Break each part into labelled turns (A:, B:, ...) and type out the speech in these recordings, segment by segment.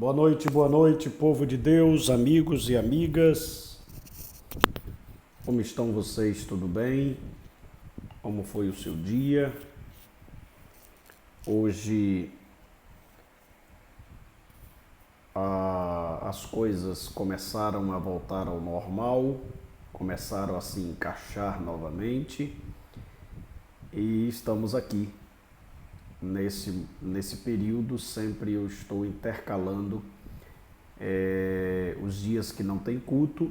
A: boa noite, povo de Deus, amigos e amigas. Como estão vocês? Tudo bem? Como foi o seu dia? Hoje as coisas começaram a voltar ao normal, começaram a se encaixar novamente e estamos aqui. Nesse período, sempre eu estou intercalando os dias que não tem culto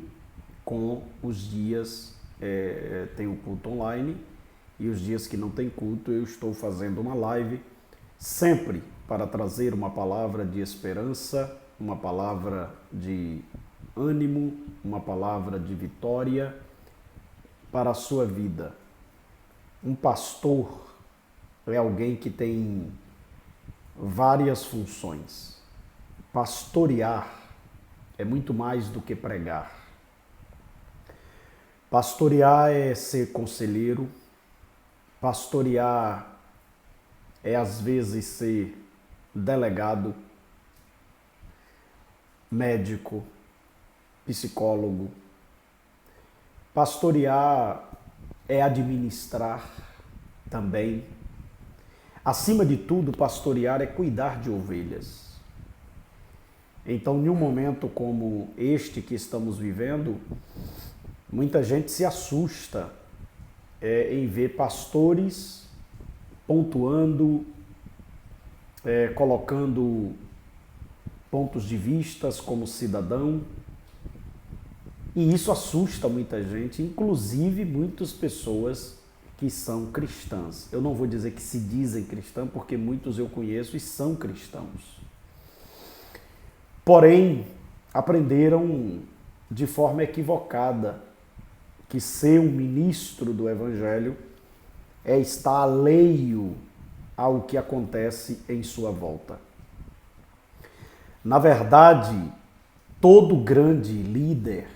A: com os dias tem o culto online, e os dias que não tem culto eu estou fazendo uma live, sempre para trazer uma palavra de esperança, uma palavra de ânimo, uma palavra de vitória para a sua vida. Um pastor é alguém que tem várias funções. Pastorear é muito mais do que pregar. Pastorear é ser conselheiro. Pastorear é às vezes ser delegado, médico, psicólogo. Pastorear é administrar também. Acima de tudo, pastorear é cuidar de ovelhas. Então, em um momento como este que estamos vivendo, muita gente se assusta em ver pastores pontuando, colocando pontos de vistas como cidadão. E isso assusta muita gente, inclusive muitas pessoas que são cristãs. Eu não vou dizer que se dizem cristãos, porque muitos eu conheço e são cristãos. Porém, aprenderam de forma equivocada que ser um ministro do Evangelho é estar alheio ao que acontece em sua volta. Na verdade, todo grande líder,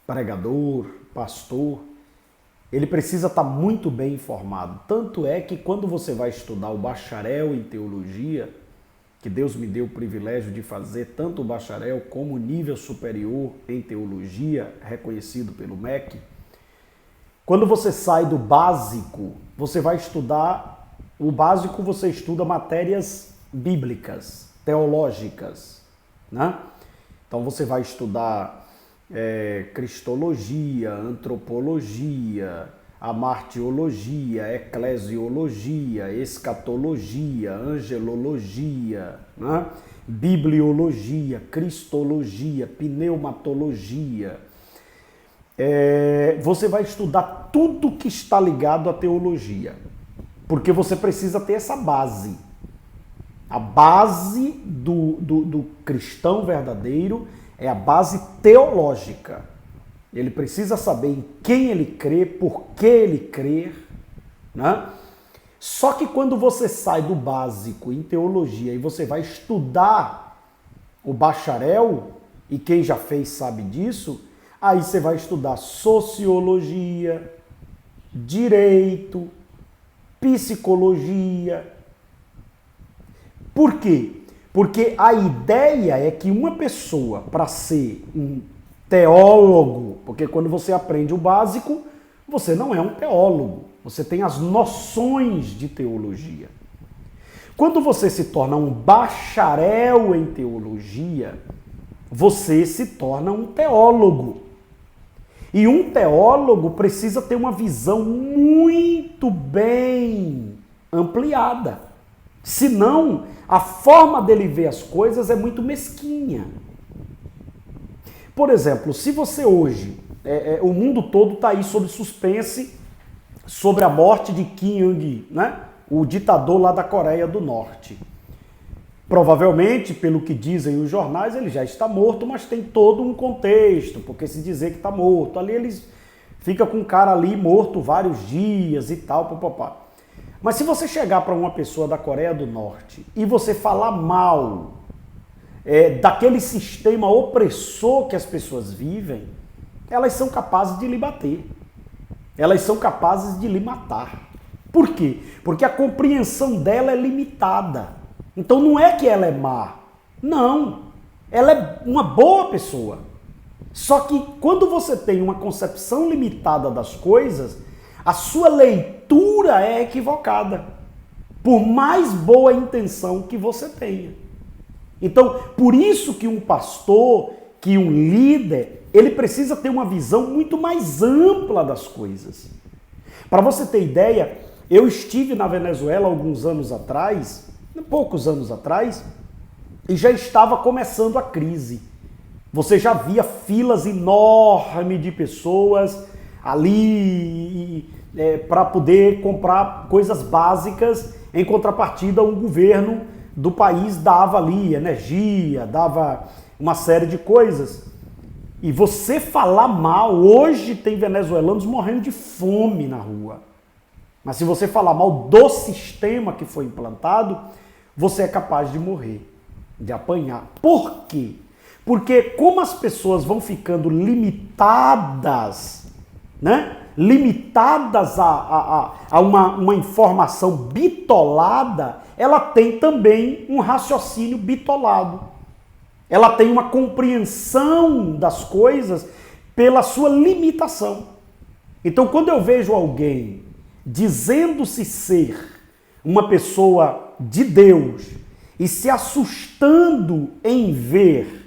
A: pregador, pastor, ele precisa estar muito bem informado. Tanto é que quando você vai estudar o bacharel em teologia, que Deus me deu o privilégio de fazer tanto o bacharel como o nível superior em teologia, reconhecido pelo MEC, quando você sai do básico, você vai estudar, o básico você estuda matérias bíblicas, teológicas, né? Então você vai estudar cristologia, antropologia, amartiologia, eclesiologia, escatologia, angelologia, né? Bibliologia, cristologia, pneumatologia. Você vai estudar tudo que está ligado à teologia, porque você precisa ter essa base. A base do cristão verdadeiro é a base teológica. Ele precisa saber em quem ele crê, por que ele crê, né? Só que quando você sai do básico em teologia e você vai estudar o bacharel, e quem já fez sabe disso, aí você vai estudar sociologia, direito, psicologia. Por quê? Porque a ideia é que uma pessoa, para ser um teólogo, porque quando você aprende o básico, você não é um teólogo, você tem as noções de teologia. Quando você se torna um bacharel em teologia, você se torna um teólogo. E um teólogo precisa ter uma visão muito bem ampliada. Senão, a forma dele ver as coisas é muito mesquinha. Por exemplo, se você hoje, o mundo todo está aí sob suspense sobre a morte de Kim Jong-il, né? O ditador lá da Coreia do Norte. Provavelmente, pelo que dizem os jornais, ele já está morto, mas tem todo um contexto, porque se dizer que está morto, ali eles ficam com o cara ali morto vários dias e tal, papapá. Mas se você chegar para uma pessoa da Coreia do Norte e você falar mal daquele sistema opressor que as pessoas vivem, elas são capazes de lhe bater. Elas são capazes de lhe matar. Por quê? Porque a compreensão dela é limitada. Então não é que ela é má. Não. ela é uma boa pessoa. Só que quando você tem uma concepção limitada das coisas, a sua leitura é equivocada, por mais boa intenção que você tenha. Então, por isso que um pastor, que um líder, ele precisa ter uma visão muito mais ampla das coisas. Para você ter ideia, eu estive na Venezuela alguns anos atrás, poucos anos atrás, e já estava começando a crise. Você já via filas enormes de pessoas ali para poder comprar coisas básicas. Em contrapartida, o governo do país dava ali energia, dava uma série de coisas. E você falar mal, hoje tem venezuelanos morrendo de fome na rua. Mas se você falar mal do sistema que foi implantado, você é capaz de morrer, de apanhar. Por quê? Porque como as pessoas vão ficando limitadas, né? Limitadas a uma informação bitolada, ela tem também um raciocínio bitolado. Ela tem uma compreensão das coisas pela sua limitação. Então, quando eu vejo alguém dizendo-se ser uma pessoa de Deus e se assustando em ver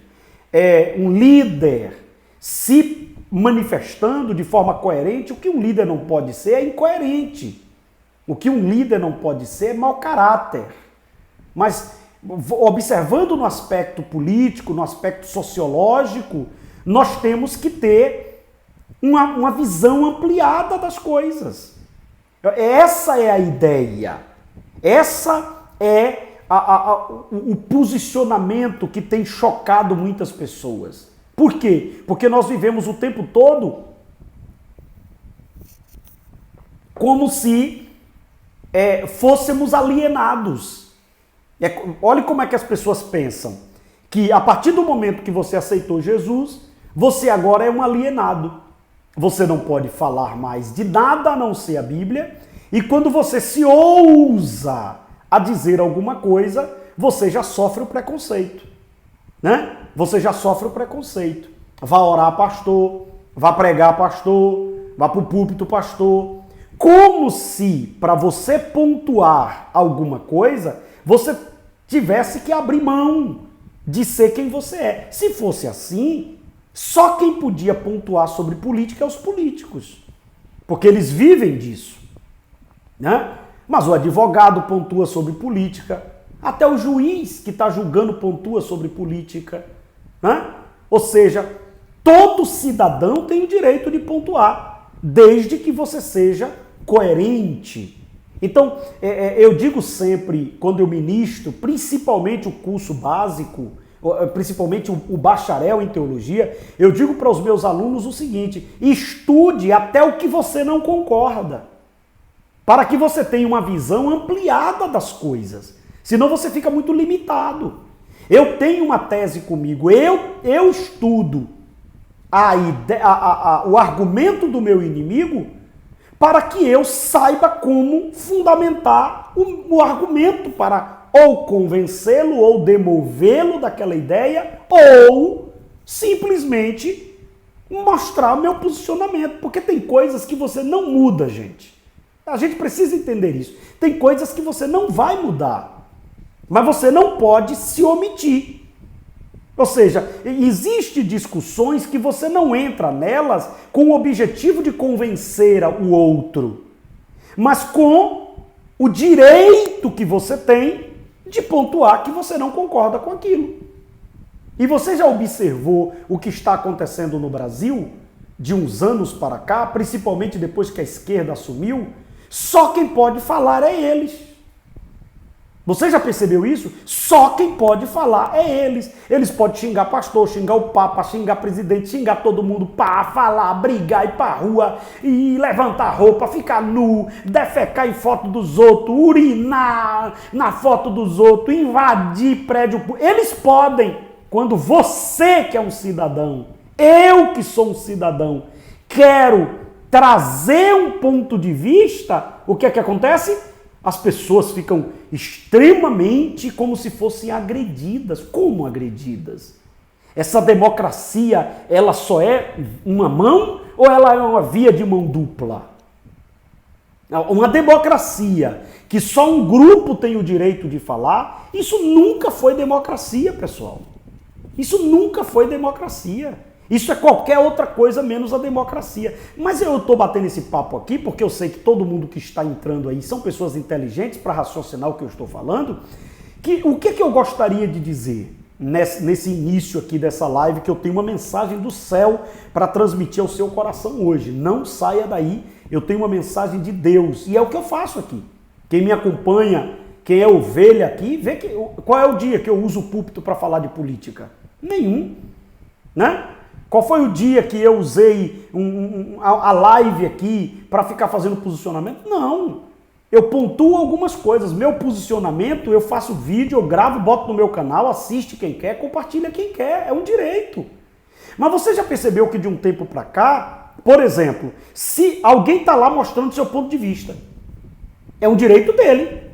A: um líder se manifestando de forma coerente, o que um líder não pode ser é incoerente. O que um líder não pode ser é mau caráter. Mas observando no aspecto político, no aspecto sociológico, nós temos que ter uma visão ampliada das coisas. Essa é a ideia. Essa é o posicionamento que tem chocado muitas pessoas. Por quê? Porque nós vivemos o tempo todo como se fôssemos alienados. Olha como é que as pessoas pensam. Que a partir do momento que você aceitou Jesus, você agora é um alienado. Você não pode falar mais de nada a não ser a Bíblia. E quando você se ousa a dizer alguma coisa, você já sofre o preconceito. Né? Você já sofre o preconceito. Vá orar, pastor. Vá pregar, pastor. Vá para o púlpito, pastor. Como se, para você pontuar alguma coisa, você tivesse que abrir mão de ser quem você é. Se fosse assim, só quem podia pontuar sobre política é os políticos. Porque eles vivem disso. Né? Mas o advogado pontua sobre política. Até o juiz que está julgando pontua sobre política. Né? Ou seja, todo cidadão tem o direito de pontuar, desde que você seja coerente. Então, eu digo sempre, quando eu ministro, principalmente o curso básico, principalmente o bacharel em teologia, eu digo para os meus alunos o seguinte: estude até o que você não concorda, para que você tenha uma visão ampliada das coisas. Senão você fica muito limitado. Eu tenho uma tese comigo, eu estudo o argumento do meu inimigo para que eu saiba como fundamentar o argumento para ou convencê-lo ou demovê-lo daquela ideia ou simplesmente mostrar o meu posicionamento. Porque tem coisas que você não muda, gente. A gente precisa entender isso. Tem coisas que você não vai mudar, mas você não pode se omitir. Ou seja, existem discussões que você não entra nelas com o objetivo de convencer o outro, mas com o direito que você tem de pontuar que você não concorda com aquilo. E você já observou o que está acontecendo no Brasil de uns anos para cá, principalmente depois que a esquerda assumiu? Só quem pode falar é eles. Você já percebeu isso? Só quem pode falar é eles. Eles podem xingar pastor, xingar o papa, xingar presidente, xingar todo mundo, falar, brigar, ir pra rua, e levantar roupa, ficar nu, defecar em foto dos outros, urinar na foto dos outros, invadir prédio. Eles podem. Quando você, que é um cidadão, eu que sou um cidadão, quero trazer um ponto de vista, o que é que acontece? As pessoas ficam extremamente como se fossem agredidas. Como agredidas? Essa democracia, ela só é uma mão ou ela é uma via de mão dupla? Uma democracia que só um grupo tem o direito de falar, isso nunca foi democracia, pessoal. Isso nunca foi democracia. Isso é qualquer outra coisa menos a democracia. Mas eu estou batendo esse papo aqui porque eu sei que todo mundo que está entrando aí são pessoas inteligentes para raciocinar o que eu estou falando. O que eu gostaria de dizer nesse início aqui dessa live, que eu tenho uma mensagem do céu para transmitir ao seu coração hoje. Não saia daí, eu tenho uma mensagem de Deus e é o que eu faço aqui. Quem me acompanha, quem é ovelha aqui, vê qual é o dia que eu uso o púlpito para falar de política? Nenhum, né? Qual foi o dia que eu usei a live aqui para ficar fazendo posicionamento? Não. Eu pontuo algumas coisas. Meu posicionamento, eu faço vídeo, eu gravo, boto no meu canal, assiste quem quer, compartilha quem quer. É um direito. Mas você já percebeu que de um tempo para cá, por exemplo, se alguém está lá mostrando seu ponto de vista, é um direito dele.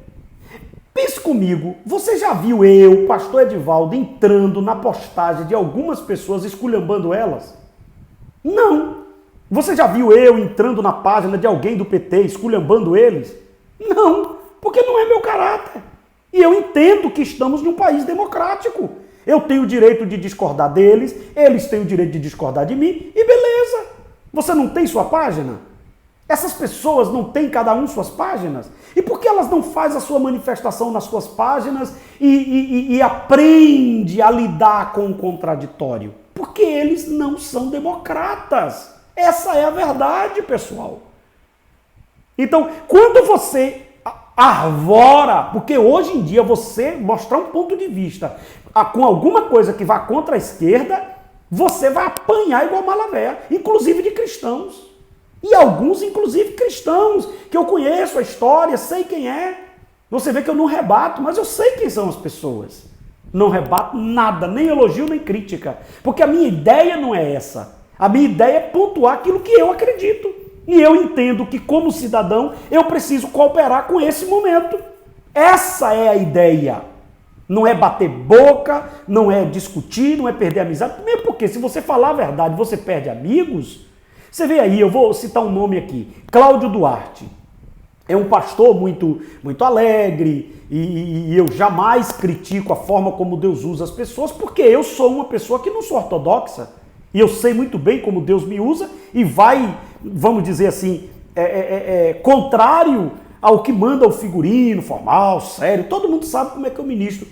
A: Pense comigo, você já viu eu, pastor Edivaldo, entrando na postagem de algumas pessoas esculhambando elas? Não. Você já viu eu entrando na página de alguém do PT esculhambando eles? Não, porque não é meu caráter. E eu entendo que estamos num país democrático. Eu tenho o direito de discordar deles, eles têm o direito de discordar de mim, e beleza. Você não tem sua página? Essas pessoas não têm cada um suas páginas? E por que elas não fazem a sua manifestação nas suas páginas e aprende a lidar com o contraditório? Porque eles não são democratas. Essa é a verdade, pessoal. Então, quando você arvora, porque hoje em dia você mostrar um ponto de vista com alguma coisa que vá contra a esquerda, você vai apanhar igual malavéia, inclusive de cristãos. E alguns, inclusive, cristãos, que eu conheço a história, sei quem é. Você vê que eu não rebato, mas eu sei quem são as pessoas. Não rebato nada, nem elogio, nem crítica. Porque a minha ideia não é essa. A minha ideia é pontuar aquilo que eu acredito. E eu entendo que, como cidadão, eu preciso cooperar com esse momento. Essa é a ideia. Não é bater boca, não é discutir, não é perder amizade. Mesmo porque, se você falar a verdade, você perde amigos. Você vê aí, eu vou citar um nome aqui, Cláudio Duarte. É um pastor muito alegre e eu jamais critico a forma como Deus usa as pessoas, porque eu sou uma pessoa que não sou ortodoxa. E eu sei muito bem como Deus me usa e vai, vamos dizer assim, contrário ao que manda o figurino, formal, sério. Todo mundo sabe como é que eu ministro.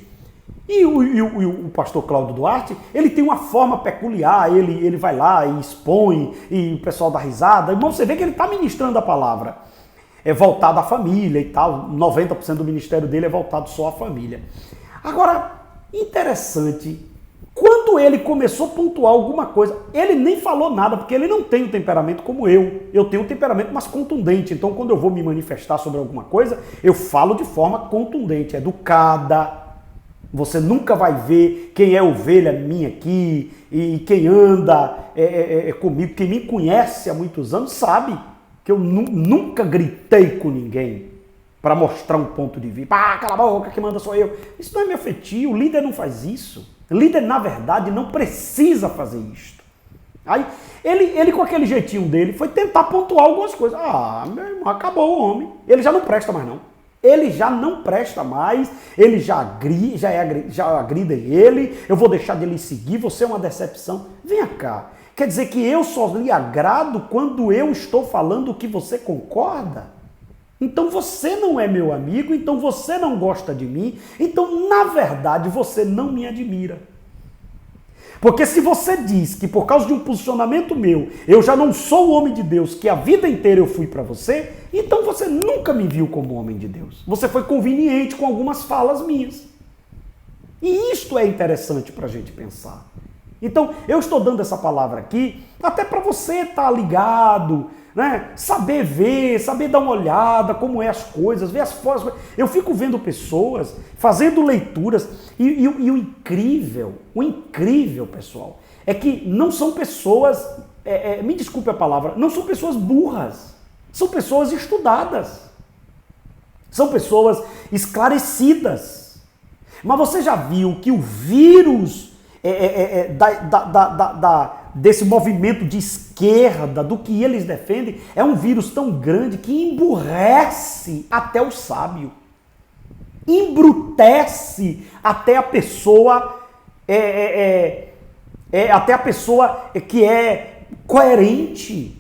A: E o pastor Cláudio Duarte, ele tem uma forma peculiar, ele vai lá e expõe, e o pessoal dá risada. Irmão, você vê que ele está ministrando a palavra. É voltado à família e tal, 90% do ministério dele é voltado só à família. Agora, interessante, quando ele começou a pontuar alguma coisa, ele nem falou nada, porque ele não tem um temperamento como eu. Eu tenho um temperamento mais contundente, então quando eu vou me manifestar sobre alguma coisa, eu falo de forma contundente, educada. Você nunca vai ver quem é ovelha minha aqui e quem anda comigo, quem me conhece há muitos anos sabe que eu nunca gritei com ninguém para mostrar um ponto de vista. Cala a boca, quem manda sou eu. Isso não é meu feitio, o líder não faz isso. O líder, na verdade, não precisa fazer isto. Aí, ele com aquele jeitinho dele, foi tentar pontuar algumas coisas. Meu irmão, acabou o homem. Ele já não presta mais não. Ele já não presta mais, ele já agrida ele, eu vou deixar de lhe seguir, você é uma decepção. Venha cá, quer dizer que eu só lhe agrado quando eu estou falando que você concorda? Então você não é meu amigo, então você não gosta de mim, então na verdade você não me admira. Porque se você diz que por causa de um posicionamento meu, eu já não sou o homem de Deus, que a vida inteira eu fui para você, então você nunca me viu como homem de Deus. Você foi conveniente com algumas falas minhas. E isto é interessante para a gente pensar. Então, eu estou dando essa palavra aqui até para você estar ligado, né? Saber ver, saber dar uma olhada, como é as coisas, ver as formas. Eu fico vendo pessoas fazendo leituras e o incrível, pessoal, é que não são pessoas, me desculpe a palavra, não são pessoas burras, são pessoas estudadas, são pessoas esclarecidas. Mas você já viu que o vírus, desse movimento de esquerda, do que eles defendem, é um vírus tão grande que emburrece até o sábio. Embrutece até a pessoa até a pessoa que é coerente.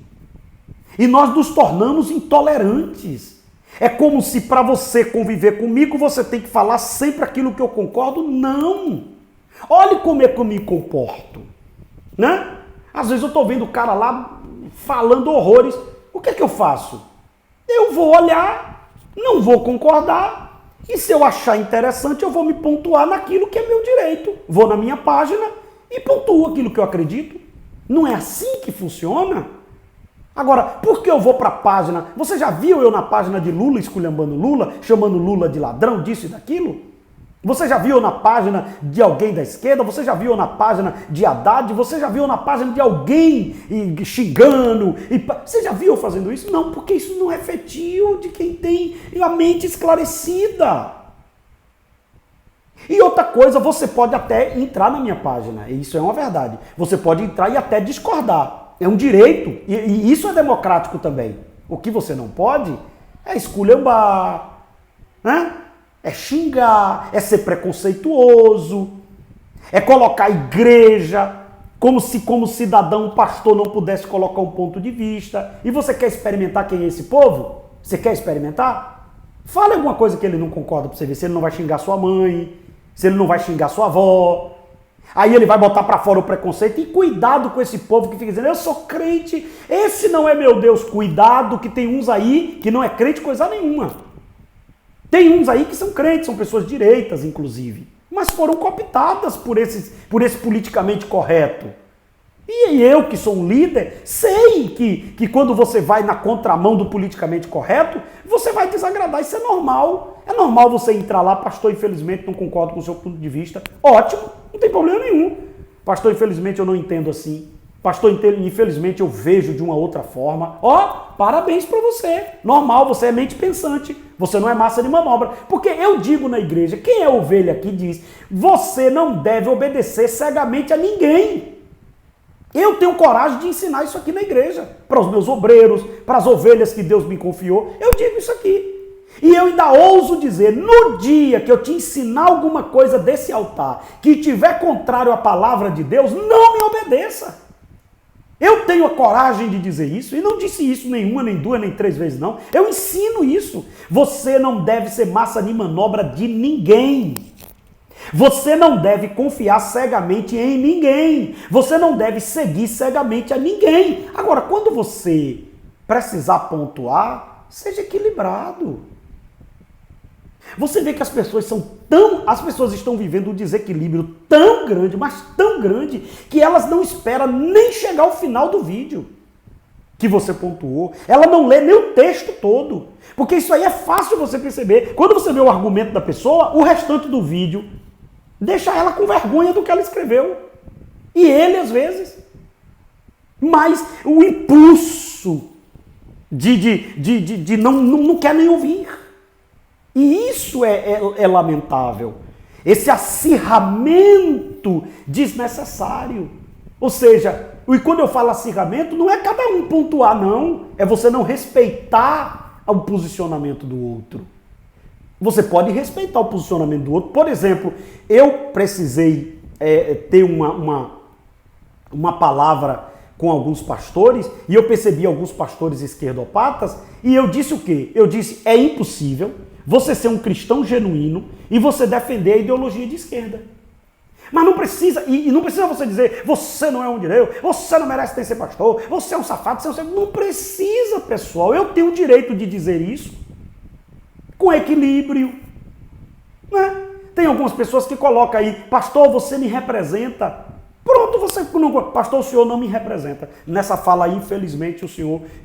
A: E nós nos tornamos intolerantes. É como se para você conviver comigo, você tem que falar sempre aquilo que eu concordo. Não! Olhe como é que eu me comporto. Né? Às vezes eu estou vendo o cara lá falando horrores. O que é que eu faço? Eu vou olhar, não vou concordar. E se eu achar interessante, eu vou me pontuar naquilo que é meu direito. Vou na minha página e pontuo aquilo que eu acredito. Não é assim que funciona? Agora, por que eu vou para a página? Você já viu eu na página de Lula esculhambando Lula, chamando Lula de ladrão, disso e daquilo? Você já viu na página de alguém da esquerda? Você já viu na página de Haddad? Você já viu na página de alguém xingando? Você já viu eu fazendo isso? Não, porque isso não é feitio de quem tem a mente esclarecida. E outra coisa, você pode até entrar na minha página, e isso é uma verdade. Você pode entrar e até discordar. É um direito, e isso é democrático também. O que você não pode é esculhambar, né? É xingar, é ser preconceituoso, é colocar a igreja como se, como cidadão, um pastor não pudesse colocar um ponto de vista. E você quer experimentar quem é esse povo? Você quer experimentar? Fale alguma coisa que ele não concorda para você ver se ele não vai xingar sua mãe, se ele não vai xingar sua avó. Aí ele vai botar para fora o preconceito. E cuidado com esse povo que fica dizendo, eu sou crente, esse não é meu Deus. Cuidado que tem uns aí que não é crente coisa nenhuma. Tem uns aí que são crentes, são pessoas direitas, inclusive, mas foram cooptadas por esse politicamente correto. E eu, que sou um líder, sei que quando você vai na contramão do politicamente correto, você vai desagradar, isso é normal. É normal você entrar lá, pastor, infelizmente não concordo com o seu ponto de vista. Ótimo, não tem problema nenhum. Pastor, infelizmente eu não entendo assim. Pastor, infelizmente eu vejo de uma outra forma. Parabéns para você. Normal, você é mente pensante. Você não é massa de manobra. Porque eu digo na igreja, quem é ovelha aqui diz, você não deve obedecer cegamente a ninguém. Eu tenho coragem de ensinar isso aqui na igreja. Para os meus obreiros, para as ovelhas que Deus me confiou. Eu digo isso aqui. E eu ainda ouso dizer, no dia que eu te ensinar alguma coisa desse altar, que tiver contrário à palavra de Deus, não me obedeça. Eu tenho a coragem de dizer isso, e não disse isso nenhuma, nem duas, nem três vezes não. Eu ensino isso. Você não deve ser massa de manobra de ninguém. Você não deve confiar cegamente em ninguém. Você não deve seguir cegamente a ninguém. Agora, quando você precisar pontuar, seja equilibrado. Você vê que as pessoas estão vivendo um desequilíbrio tão grande, mas tão grande, que elas não esperam nem chegar ao final do vídeo que você pontuou. Ela não lê nem o texto todo. Porque isso aí é fácil você perceber. Quando você vê o argumento da pessoa, o restante do vídeo deixa ela com vergonha do que ela escreveu. E ele, às vezes. Mas o impulso de não quer nem ouvir. E isso é lamentável. Esse acirramento desnecessário. Ou seja, e quando eu falo acirramento, não é cada um pontuar, não. É você não respeitar o posicionamento do outro. Você pode respeitar o posicionamento do outro. Por exemplo, eu precisei ter uma palavra com alguns pastores, e eu percebi alguns pastores esquerdopatas, e eu disse o quê? Eu disse, é impossível você ser um cristão genuíno e você defender a ideologia de esquerda. Mas não precisa, e não precisa você dizer, você não é um direito, você não merece ter ser pastor, você é um safado, você é um... Não precisa, pessoal. Eu tenho o direito de dizer isso com equilíbrio. Né? Tem algumas pessoas que colocam aí, pastor, você me representa. Pronto, você não... Pastor, o senhor não me representa. Nessa fala aí, infelizmente,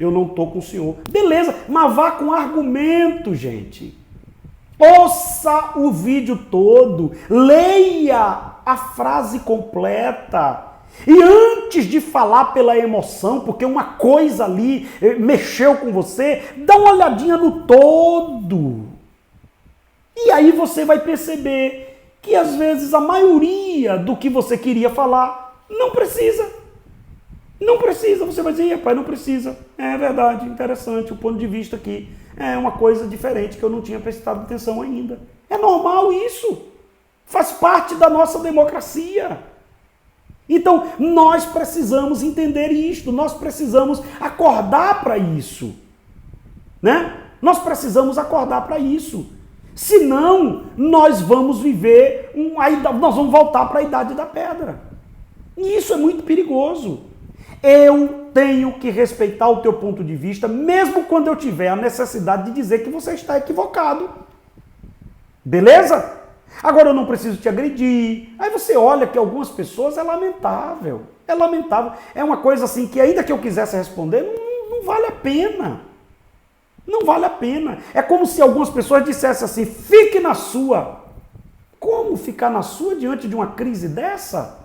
A: eu não estou com o senhor. Beleza, mas vá com argumento, gente. Ouça o vídeo todo, leia a frase completa. E antes de falar pela emoção, porque uma coisa ali mexeu com você, dá uma olhadinha no todo. E aí você vai perceber que às vezes a maioria do que você queria falar não precisa. Não precisa. Você vai dizer, pai, não precisa. É verdade, interessante, o ponto de vista aqui é uma coisa diferente que eu não tinha prestado atenção ainda. É normal isso. Faz parte da nossa democracia. Então, nós precisamos entender isto, nós precisamos acordar para isso, né? Nós precisamos acordar para isso. Senão, nós vamos viver, nós vamos voltar para a idade da pedra. E isso é muito perigoso. Eu tenho que respeitar o teu ponto de vista, mesmo quando eu tiver a necessidade de dizer que você está equivocado. Beleza? Agora eu não preciso te agredir. Aí você olha que algumas pessoas é lamentável. É lamentável. É uma coisa assim que ainda que eu quisesse responder, não vale a pena. Não vale a pena. É como se algumas pessoas dissessem assim, fique na sua. Como ficar na sua diante de uma crise dessa?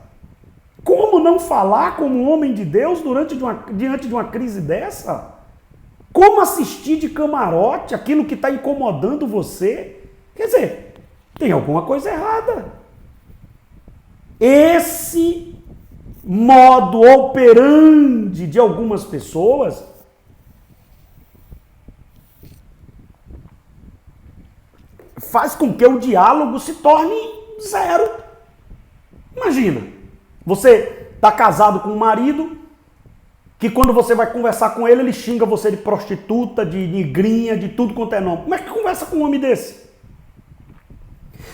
A: Como não falar como um homem de Deus diante de uma crise dessa? Como assistir de camarote aquilo que está incomodando você? Quer dizer, tem alguma coisa errada. Esse modo operandi de algumas pessoas faz com que o diálogo se torne zero. Imagina, você está casado com um marido que quando você vai conversar com ele xinga você de prostituta, de negrinha, de tudo quanto é nome. Como é que conversa com um homem desse?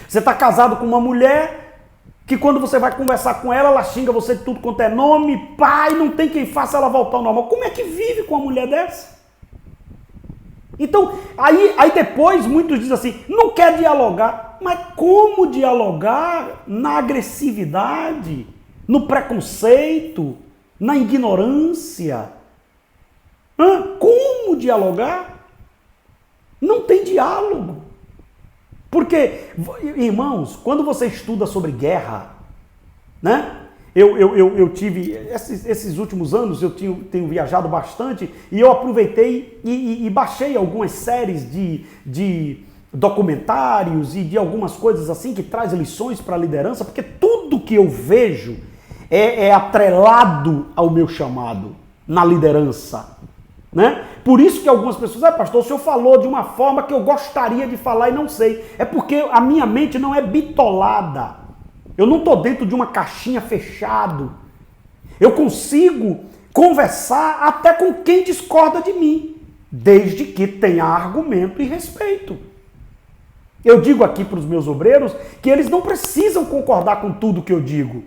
A: Você está casado com uma mulher que quando você vai conversar com ela xinga você de tudo quanto é nome, pai, não tem quem faça ela voltar ao normal. Como é que vive com uma mulher dessa? Então, aí depois muitos dizem assim, não quer dialogar. Mas como dialogar na agressividade, no preconceito, na ignorância? Como dialogar? Não tem diálogo. Porque, irmãos, quando você estuda sobre guerra, né? Eu tive, esses últimos anos eu tenho viajado bastante e eu aproveitei e baixei algumas séries de documentários e de algumas coisas assim que traz lições para a liderança, porque tudo que eu vejo é atrelado ao meu chamado na liderança, né? Por isso que algumas pessoas, pastor, o senhor falou de uma forma que eu gostaria de falar e não sei. É porque a minha mente não é bitolada. Eu não estou dentro de uma caixinha fechado. Eu consigo conversar até com quem discorda de mim, desde que tenha argumento e respeito. Eu digo aqui para os meus obreiros que eles não precisam concordar com tudo que eu digo,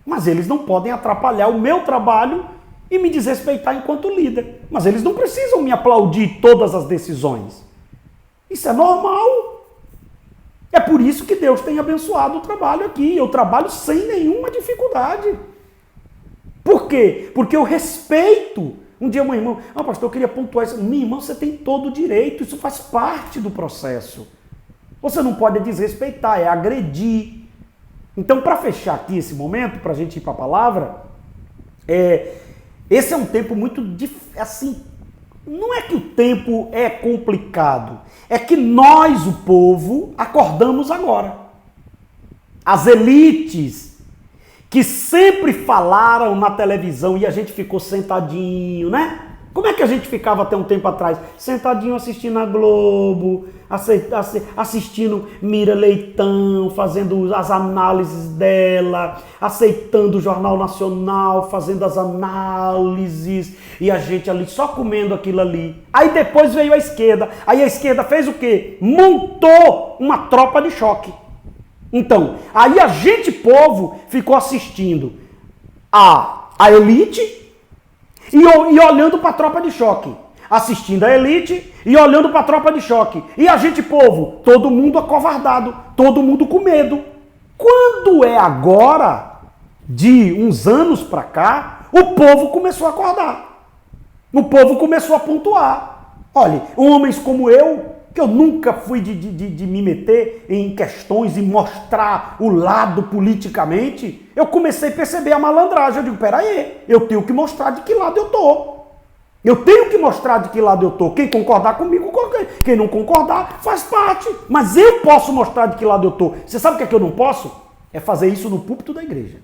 A: mas eles não podem atrapalhar o meu trabalho e me desrespeitar enquanto líder. Mas eles não precisam me aplaudir todas as decisões. Isso é normal. É por isso que Deus tem abençoado o trabalho aqui. Eu trabalho sem nenhuma dificuldade. Por quê? Porque eu respeito. Um dia meu irmão, pastor, eu queria pontuar isso. Minha irmã, você tem todo o direito. Isso faz parte do processo. Você não pode desrespeitar, é agredir. Então, para fechar aqui esse momento, para a gente ir para a palavra, esse é um tempo muito assim. Não é que o tempo é complicado, é que nós, o povo, acordamos agora. As elites que sempre falaram na televisão e a gente ficou sentadinho, né? Como é que a gente ficava até um tempo atrás? Sentadinho assistindo a Globo, assistindo Mira Leitão, fazendo as análises dela, aceitando o Jornal Nacional, fazendo as análises, e a gente ali só comendo aquilo ali. Aí depois veio a esquerda. Aí a esquerda fez o quê? Montou uma tropa de choque. Então, aí a gente, povo, ficou assistindo a elite e olhando para a tropa de choque. Assistindo a elite e olhando para a tropa de choque. E a gente, povo, todo mundo acovardado, todo mundo com medo. Quando é agora, de uns anos para cá, o povo começou a acordar. O povo começou a pontuar. Olha, homens como eu, que eu nunca fui de me meter em questões e mostrar o lado politicamente, eu comecei a perceber a malandragem. Eu digo, peraí, eu tenho que mostrar de que lado eu tô. Eu tenho que mostrar de que lado eu estou. Quem concordar comigo, quem não concordar, faz parte. Mas eu posso mostrar de que lado eu estou. Você sabe o que é que eu não posso? É fazer isso no púlpito da igreja.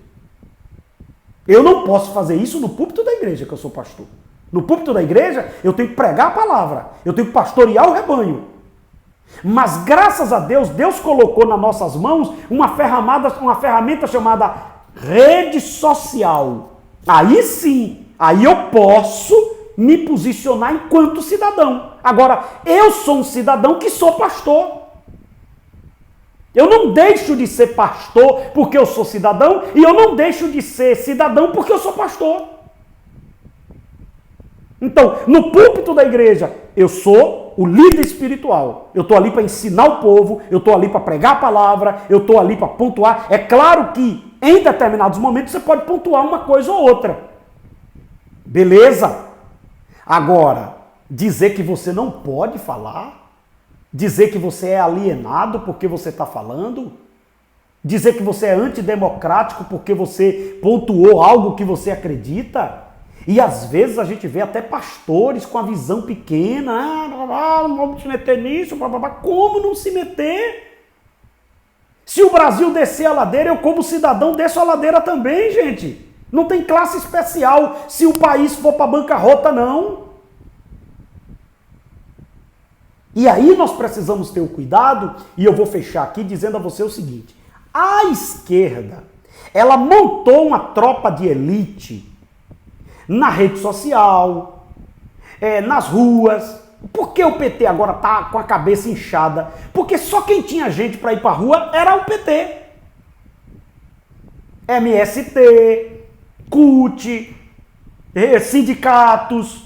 A: Eu não posso fazer isso no púlpito da igreja, que eu sou pastor. No púlpito da igreja, eu tenho que pregar a palavra. Eu tenho que pastorear o rebanho. Mas graças a Deus, Deus colocou nas nossas mãos uma ferramenta chamada rede social. Aí sim, aí eu posso me posicionar enquanto cidadão. Agora, eu sou um cidadão que sou pastor. Eu não deixo de ser pastor porque eu sou cidadão e eu não deixo de ser cidadão porque eu sou pastor. Então, no púlpito da igreja, eu sou o líder espiritual. Eu estou ali para ensinar o povo, eu estou ali para pregar a palavra, eu estou ali para pontuar. É claro que em determinados momentos você pode pontuar uma coisa ou outra. Beleza? Agora, dizer que você não pode falar, dizer que você é alienado porque você está falando, dizer que você é antidemocrático porque você pontuou algo que você acredita, e às vezes a gente vê até pastores com a visão pequena, não vamos se meter nisso, como não se meter? Se o Brasil descer a ladeira, eu como cidadão desço a ladeira também, gente. Não tem classe especial se o país for para bancarrota, não. E aí nós precisamos ter o cuidado, e eu vou fechar aqui dizendo a você o seguinte: a esquerda, ela montou uma tropa de elite na rede social, nas ruas. Por que o PT agora está com a cabeça inchada? Porque só quem tinha gente para ir para a rua era o PT. MST, CUT, sindicatos,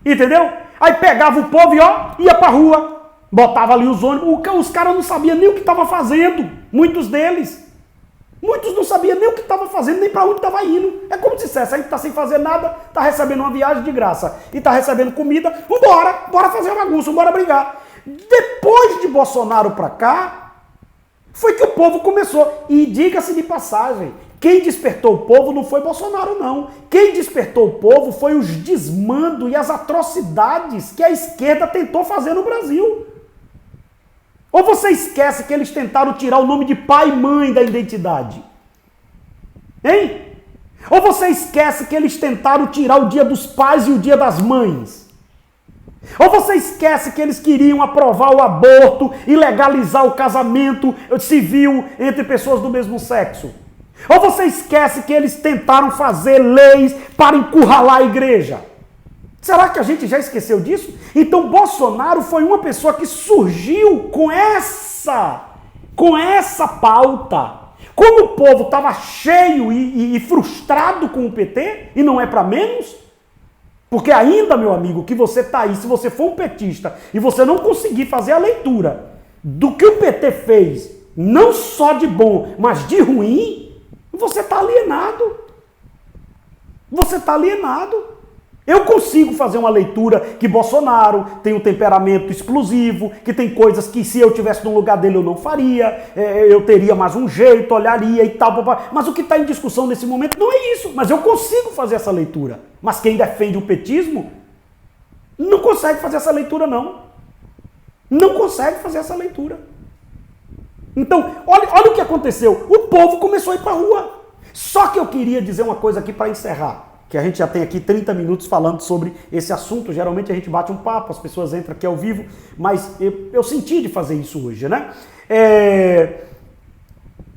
A: entendeu? Aí pegava o povo e ia pra rua, botava ali os ônibus, os caras não sabiam nem o que estavam fazendo, muitos deles. Muitos não sabiam nem o que estavam fazendo, nem para onde estava indo. É como se dissesse, a gente está sem fazer nada, está recebendo uma viagem de graça e está recebendo comida, bora fazer uma bagunça, bora brigar. Depois de Bolsonaro para cá, foi que o povo começou. E diga-se de passagem, quem despertou o povo não foi Bolsonaro, não. Quem despertou o povo foi os desmandos e as atrocidades que a esquerda tentou fazer no Brasil. Ou você esquece que eles tentaram tirar o nome de pai e mãe da identidade? Hein? Ou você esquece que eles tentaram tirar o dia dos pais e o dia das mães? Ou você esquece que eles queriam aprovar o aborto e legalizar o casamento civil entre pessoas do mesmo sexo? Ou você esquece que eles tentaram fazer leis para encurralar a igreja? Será que a gente já esqueceu disso? Então Bolsonaro foi uma pessoa que surgiu com essa pauta. Como o povo estava cheio e frustrado com o PT, e não é para menos, porque ainda, meu amigo, que você está aí, se você for um petista e você não conseguir fazer a leitura do que o PT fez, não só de bom, mas de ruim, você está alienado. Você está alienado. Eu consigo fazer uma leitura que Bolsonaro tem um temperamento explosivo, que tem coisas que se eu tivesse no lugar dele eu não faria, eu teria mais um jeito, olharia e tal. Mas o que está em discussão nesse momento não é isso, mas eu consigo fazer essa leitura. Mas quem defende o petismo não consegue fazer essa leitura, não. Não consegue fazer essa leitura. Então, olha o que aconteceu. O povo começou a ir para a rua. Só que eu queria dizer uma coisa aqui para encerrar. Que a gente já tem aqui 30 minutos falando sobre esse assunto. Geralmente a gente bate um papo, as pessoas entram aqui ao vivo, mas eu senti de fazer isso hoje, né?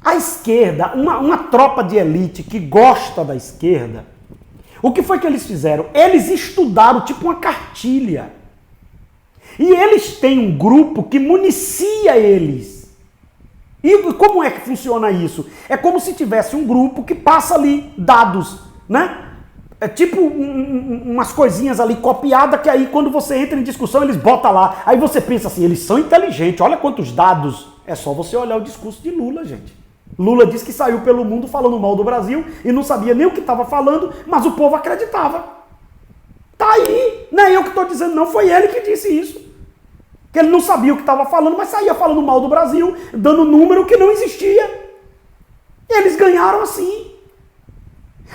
A: A esquerda, uma tropa de elite que gosta da esquerda, o que foi que eles fizeram? Eles estudaram tipo uma cartilha. E eles têm um grupo que municia eles. E como é que funciona isso? É como se tivesse um grupo que passa ali dados, né? É tipo umas coisinhas ali copiadas que aí quando você entra em discussão eles botam lá. Aí você pensa assim, eles são inteligentes, olha quantos dados. É só você olhar o discurso de Lula, gente. Lula disse que saiu pelo mundo falando mal do Brasil e não sabia nem o que estava falando, mas o povo acreditava. Tá aí, não é eu que estou dizendo não, foi ele que disse isso. Que ele não sabia o que estava falando, mas saía falando mal do Brasil, dando número que não existia. E eles ganharam assim.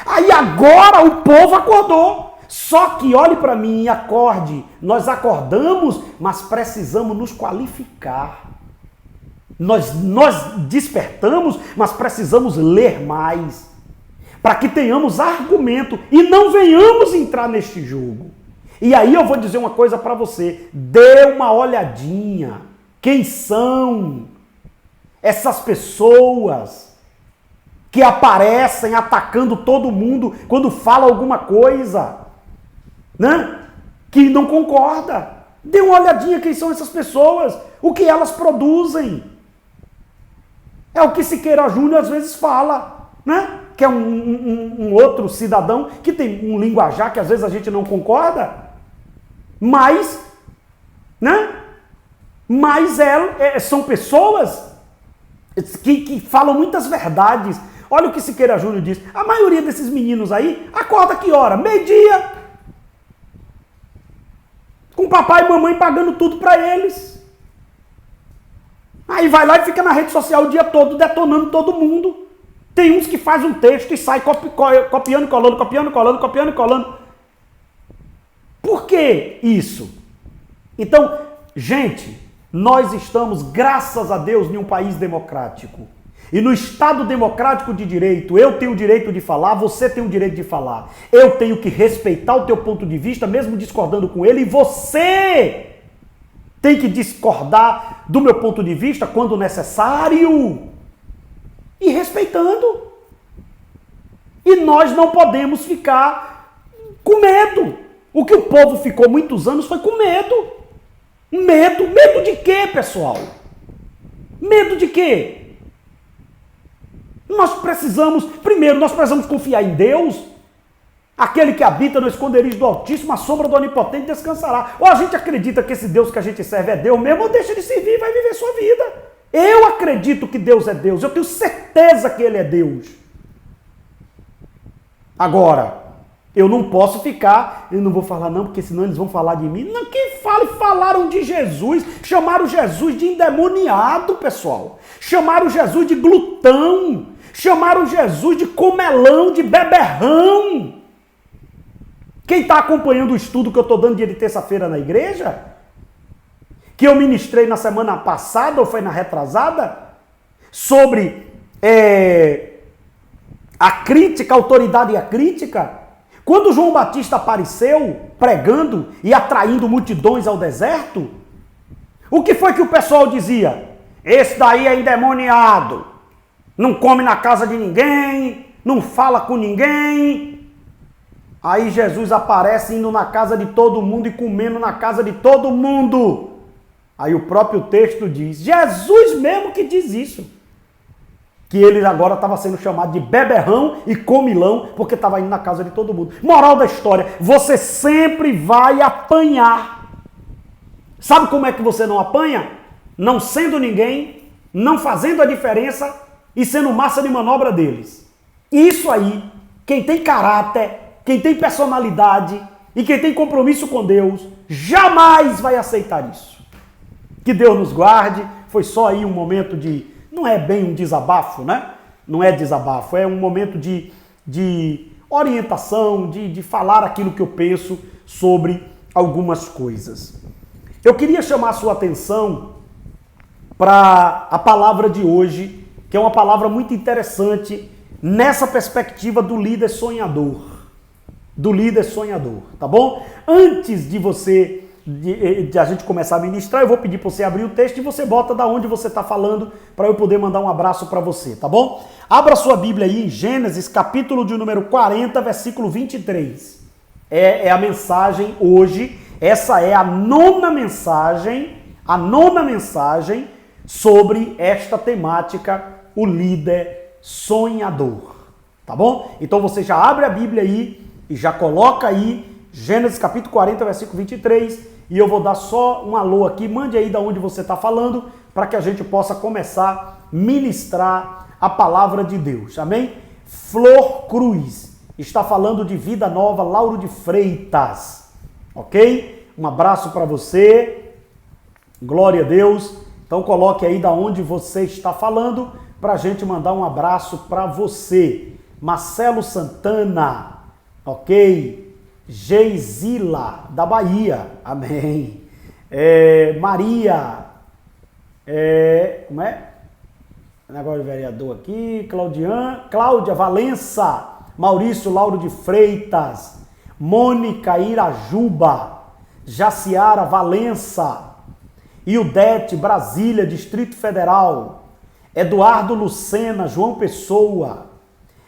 A: Aí agora o povo acordou. Só que olhe para mim e acorde. Nós acordamos, mas precisamos nos qualificar. Nós despertamos, mas precisamos ler mais. Para que tenhamos argumento e não venhamos entrar neste jogo. E aí eu vou dizer uma coisa para você. Dê uma olhadinha. Quem são essas pessoas que aparecem atacando todo mundo quando fala alguma coisa, né? Que não concorda. Dê uma olhadinha quem são essas pessoas, o que elas produzem. É o que Siqueira Júnior às vezes fala, né? Que é um outro cidadão que tem um linguajar que às vezes a gente não concorda, mas, né? Mas são pessoas que falam muitas verdades. Olha o que Siqueira Júnior diz. A maioria desses meninos aí acorda que hora? Meio-dia. Com papai e mamãe pagando tudo para eles. Aí vai lá e fica na rede social o dia todo detonando todo mundo. Tem uns que faz um texto e sai copiando e colando, copiando e colando, copiando e colando. Por que isso? Então, gente, nós estamos, graças a Deus, em um país democrático. E no Estado democrático de direito, eu tenho o direito de falar, você tem o direito de falar. Eu tenho que respeitar o teu ponto de vista, mesmo discordando com ele, e você tem que discordar do meu ponto de vista quando necessário. E respeitando. E nós não podemos ficar com medo. O que o povo ficou muitos anos foi com medo. Medo? Medo de quê, pessoal? Medo de quê? Primeiro, nós precisamos confiar em Deus. Aquele que habita no esconderijo do Altíssimo, a sombra do Onipotente descansará. Ou a gente acredita que esse Deus que a gente serve é Deus mesmo, ou deixa de servir e vai viver sua vida. Eu acredito que Deus é Deus, eu tenho certeza que Ele é Deus. Agora, eu não posso ficar, eu não vou falar não, porque senão eles vão falar de mim. Não, quem falaram de Jesus, chamaram Jesus de endemoniado, pessoal. Chamaram Jesus de glutão, chamaram Jesus de comelão, de beberrão. Quem está acompanhando o estudo que eu estou dando dia de terça-feira na igreja, que eu ministrei na semana passada, ou foi na retrasada, sobre a crítica, a autoridade e a crítica. Quando João Batista apareceu pregando e atraindo multidões ao deserto, o que foi que o pessoal dizia? Esse daí é endemoniado, não come na casa de ninguém, não fala com ninguém. Aí Jesus aparece indo na casa de todo mundo e comendo na casa de todo mundo. Aí o próprio texto diz, Jesus mesmo que diz isso, que ele agora estava sendo chamado de beberrão e comilão, porque estava indo na casa de todo mundo. Moral da história, você sempre vai apanhar. Sabe como é que você não apanha? Não sendo ninguém, não fazendo a diferença e sendo massa de manobra deles. Isso aí, quem tem caráter, quem tem personalidade e quem tem compromisso com Deus, jamais vai aceitar isso. Que Deus nos guarde. Foi só aí um momento de... Não é bem um desabafo, né? Não é desabafo, é um momento de orientação, de falar aquilo que eu penso sobre algumas coisas. Eu queria chamar a sua atenção para a palavra de hoje, que é uma palavra muito interessante nessa perspectiva do líder sonhador. Do líder sonhador, tá bom? Antes de você... de a gente começar a ministrar, eu vou pedir para você abrir o texto e você bota da onde você está falando para eu poder mandar um abraço para você, tá bom? Abra sua Bíblia aí em Gênesis, capítulo de número 40, versículo 23. É a mensagem hoje, essa é a nona mensagem sobre esta temática, o líder sonhador, tá bom? Então você já abre a Bíblia aí e já coloca aí Gênesis capítulo 40, versículo 23, e eu vou dar só um alô aqui, mande aí de onde você está falando, para que a gente possa começar a ministrar a palavra de Deus, amém? Flor Cruz está falando de Vida Nova, Lauro de Freitas, ok? Um abraço para você, glória a Deus. Então coloque aí de onde você está falando, para a gente mandar um abraço para você. Marcelo Santana, ok? Geisila, da Bahia. Amém. Maria, como é? Negócio de vereador aqui. Cláudia Valença. Maurício Lauro de Freitas. Mônica Irajuba. Jaciara Valença. Ildete, Brasília, Distrito Federal. Eduardo Lucena, João Pessoa.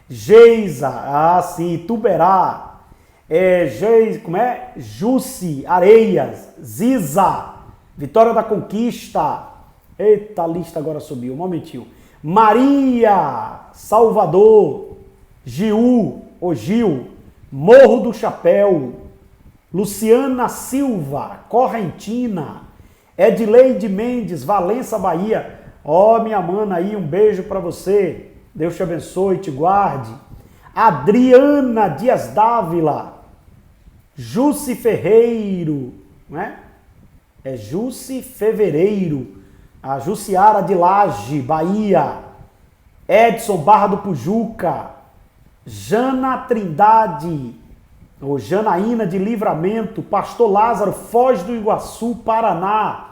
A: Geisa, Tuberá. Jussi Areias, Ziza, Vitória da Conquista. Eita, a lista agora subiu, um momentinho. Maria, Salvador, Gil, Morro do Chapéu, Luciana Silva, Correntina, Edileide Mendes, Valença, Bahia. Minha mana aí, um beijo para você. Deus te abençoe, te guarde. Adriana Dias Dávila, Jussi Ferreiro, né? Jussi Fevereiro, a Jussiara de Laje, Bahia, Edson Barra do Pujuca, Jana Trindade, ou Janaína de Livramento, Pastor Lázaro, Foz do Iguaçu, Paraná.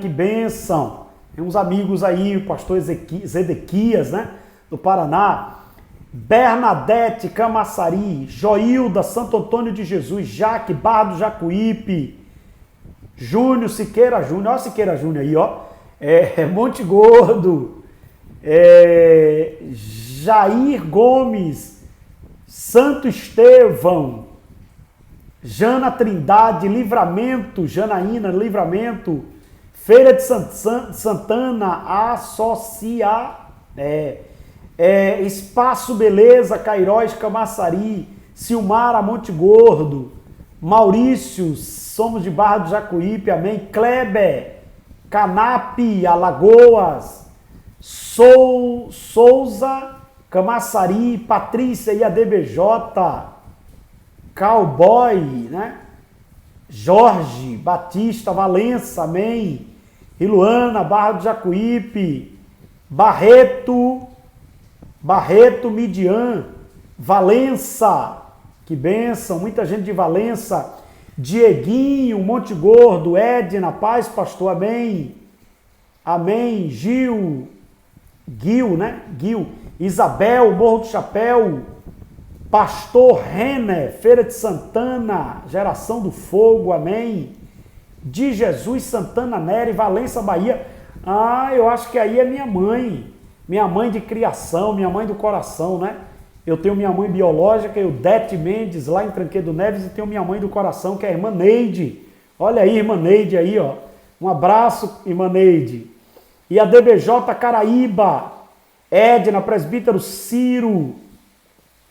A: Que bênção! Tem uns amigos aí, o pastor Zedequias, né? Do Paraná. Bernadette Camaçari, Joilda, Santo Antônio de Jesus, Jaque, Barra do Jacuípe, Júnior, Siqueira Júnior, olha o Siqueira Júnior aí, ó. Monte Gordo, Jair Gomes, Santo Estevão, Jana Trindade, Livramento, Janaína, Livramento, Feira de Santana, Espaço Beleza, Cairós, Camaçari, Silmara, Monte Gordo, Maurício, somos de Barra do Jacuípe, amém, Kleber, Canape, Alagoas, Souza, Camaçari, Patrícia, IADBJ, Cowboy, né? Jorge, Batista, Valença, amém, Iluana, Barra do Jacuípe, Barreto, Midian, Valença, que bênção, muita gente de Valença, Dieguinho, Monte Gordo, Edna, paz, pastor, amém, amém, Gil, né, Isabel, Morro do Chapéu, Pastor Renner, Feira de Santana, Geração do Fogo, amém, de Jesus, Santana Nery, Valença, Bahia. Eu acho que aí é minha mãe de criação, minha mãe do coração, né? Eu tenho minha mãe biológica, Ildete Mendes, lá em Tranquedo Neves, e tenho minha mãe do coração, que é a irmã Neide. Olha aí, irmã Neide aí, ó. Um abraço, irmã Neide. E a DBJ Caraíba, Edna, presbítero Ciro.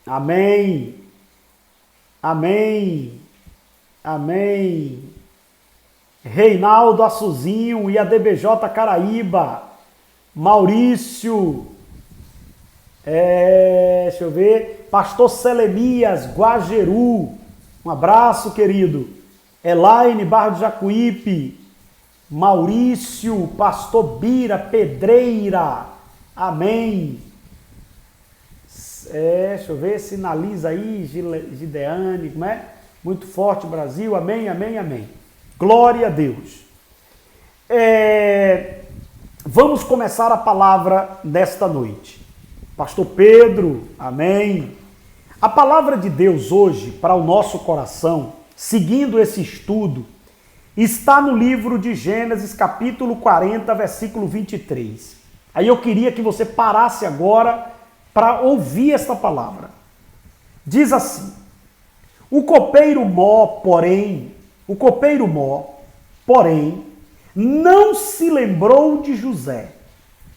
A: Amém. Amém. Amém. Reinaldo Assuzinho e a DBJ Caraíba. Maurício, deixa eu ver, Pastor Selemias, Guajeru, um abraço, querido. Elaine, Barra do Jacuípe, Maurício, Pastor Bira, Pedreira, amém. Deixa eu ver, sinaliza aí, Gideane, como é? Muito forte, Brasil, amém, amém, amém. Glória a Deus. Vamos começar a palavra desta noite. Pastor Pedro, amém. A palavra de Deus hoje, para o nosso coração, seguindo esse estudo, está no livro de Gênesis, capítulo 40, versículo 23. Aí eu queria que você parasse agora para ouvir esta palavra. Diz assim: o copeiro Mó, porém, não se lembrou de José,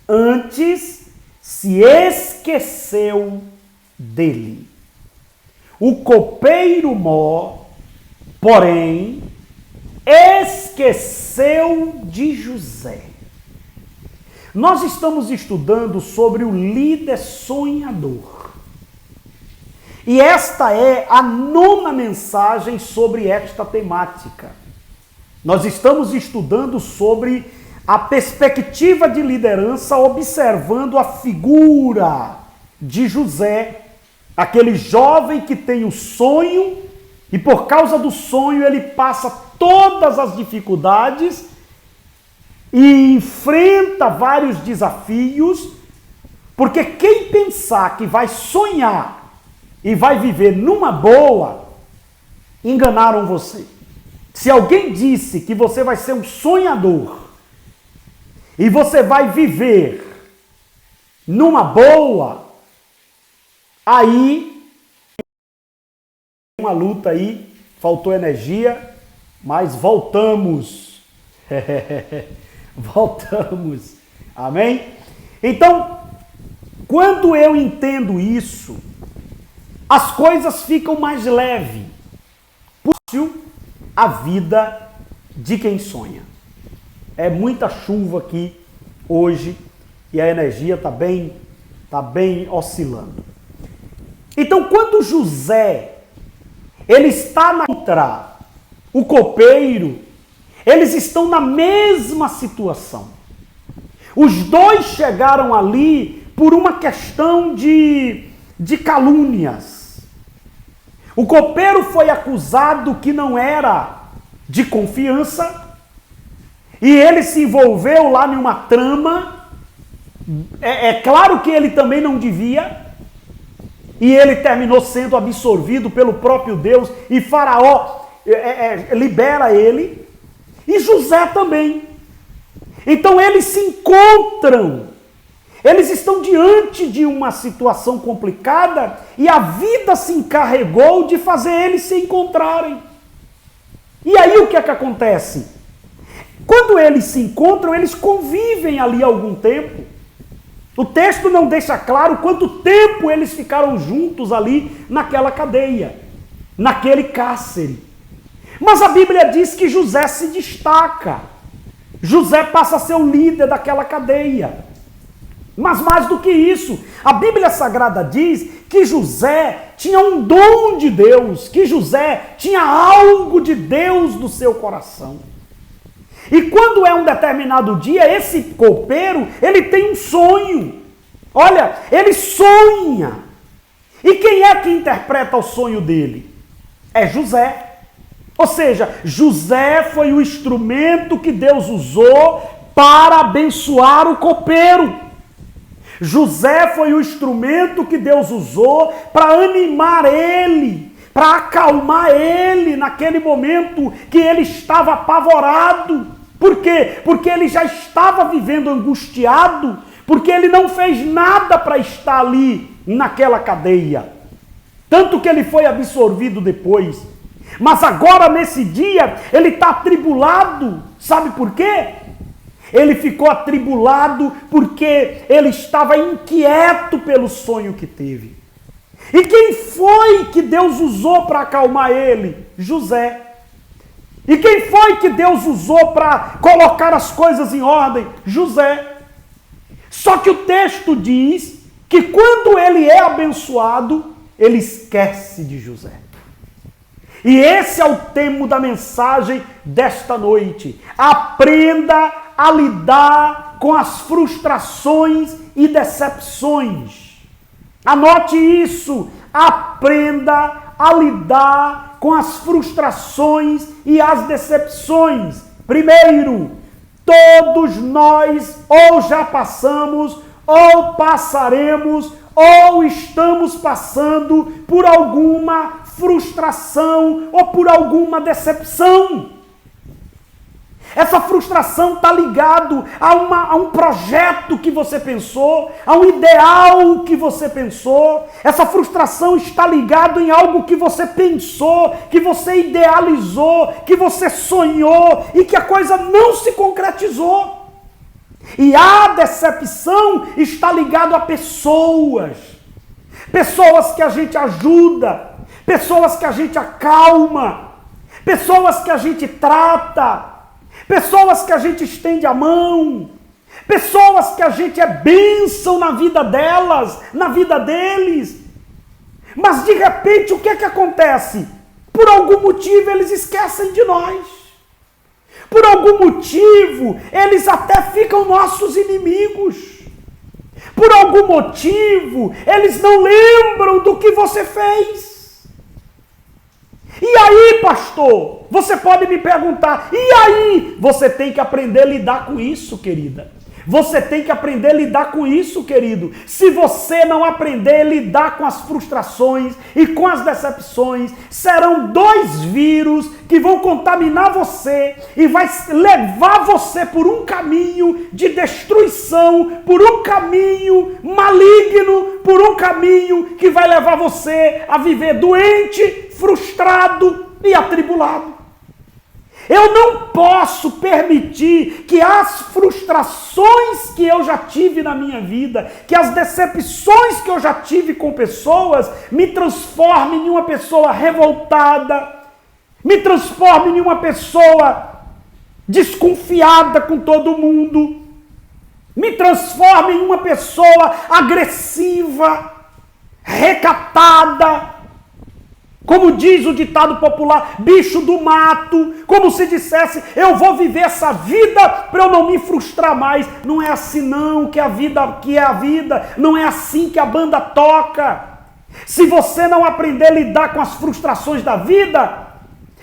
A: antes se esqueceu dele. O copeiro Mó, porém, esqueceu de José. Nós estamos estudando sobre o líder sonhador. E esta é a 9ª mensagem sobre esta temática. Nós estamos estudando sobre a perspectiva de liderança, observando a figura de José Aquele jovem que tem o sonho e por causa do sonho ele passa todas as dificuldades e enfrenta vários desafios, porque quem pensar que vai sonhar e vai viver numa boa, enganaram você. Se alguém disse que você vai ser um sonhador e você vai viver numa boa, aí uma luta aí, faltou energia, mas voltamos. Voltamos. Amém? Então, quando eu entendo as coisas ficam mais leves. A vida de quem sonha. É muita chuva aqui hoje e a energia está bem oscilando. Então, quando José ele está na outra, o copeiro, eles estão na mesma situação. Os dois chegaram ali por uma questão de calúnias. O copeiro foi acusado que não era de confiança e ele se envolveu lá em uma trama. É claro que ele também não devia e ele terminou sendo absorvido pelo próprio Deus e Faraó libera ele e José também. Então eles se encontram. Eles estão diante de uma situação complicada e a vida se encarregou de fazer eles se encontrarem. E aí o que é que acontece? Quando eles se encontram, eles convivem ali algum tempo. O texto não deixa claro quanto tempo eles ficaram juntos ali naquela cadeia, naquele cárcere. Mas a Bíblia diz que José se destaca. José passa a ser o líder daquela cadeia. Mas mais do que isso, a Bíblia Sagrada diz que José tinha um dom de Deus, que José tinha algo de Deus no seu coração. E quando é um determinado dia, esse copeiro, ele tem um sonho. Olha, ele sonha. E quem é que interpreta o sonho dele? É José. Ou seja, José foi o instrumento que Deus usou para abençoar o copeiro. José foi o instrumento que Deus usou para animar ele, para acalmar ele naquele momento que ele estava apavorado. Por quê? Porque ele já estava vivendo angustiado, porque ele não fez nada para estar ali naquela cadeia. Tanto que ele foi absorvido depois. Mas agora, nesse dia, ele está atribulado. Sabe por quê? Ele ficou atribulado porque ele estava inquieto pelo sonho que teve. E quem foi que Deus usou para acalmar ele? José. E quem foi que Deus usou para colocar as coisas em ordem? José. Só que o texto diz que quando ele é abençoado, ele esquece de José. E esse é o tema da mensagem desta noite. Aprenda a lidar com as frustrações e decepções. Anote isso. Aprenda a lidar com as frustrações e as decepções. Primeiro, todos nós ou já passamos, ou passaremos, ou estamos passando por alguma frustração ou por alguma decepção. Essa frustração está ligado a um projeto que você pensou, a um ideal que você pensou. Essa frustração está ligada em algo que você pensou, que você idealizou, que você sonhou e que a coisa não se concretizou. E a decepção está ligada a pessoas. Pessoas que a gente ajuda, pessoas que a gente acalma, pessoas que a gente trata, pessoas que a gente estende a mão, pessoas que a gente é bênção na vida delas, na vida deles. Mas de repente o que é que acontece? Por algum motivo eles esquecem de nós. Por algum motivo eles até ficam nossos inimigos. Por algum motivo, eles não lembram do que você fez. E aí, pastor? Você pode me perguntar, e aí? Você tem que aprender a lidar com isso, querida. Você tem que aprender a lidar com isso, querido. Se você não aprender a lidar com as frustrações e com as decepções, serão dois vírus que vão contaminar você e vai levar você por um caminho de destruição, por um caminho maligno, por um caminho que vai levar você a viver doente, frustrado e atribulado. Eu não posso permitir que as frustrações que eu já tive na minha vida, que as decepções que eu já tive com pessoas, me transformem em uma pessoa revoltada, me transformem em uma pessoa desconfiada com todo mundo, me transformem em uma pessoa agressiva, recatada, como diz o ditado popular, bicho do mato, como se dissesse, eu vou viver essa vida para eu não me frustrar mais. Não é assim não que é a vida, não é assim que a banda toca. Se você não aprender a lidar com as frustrações da vida,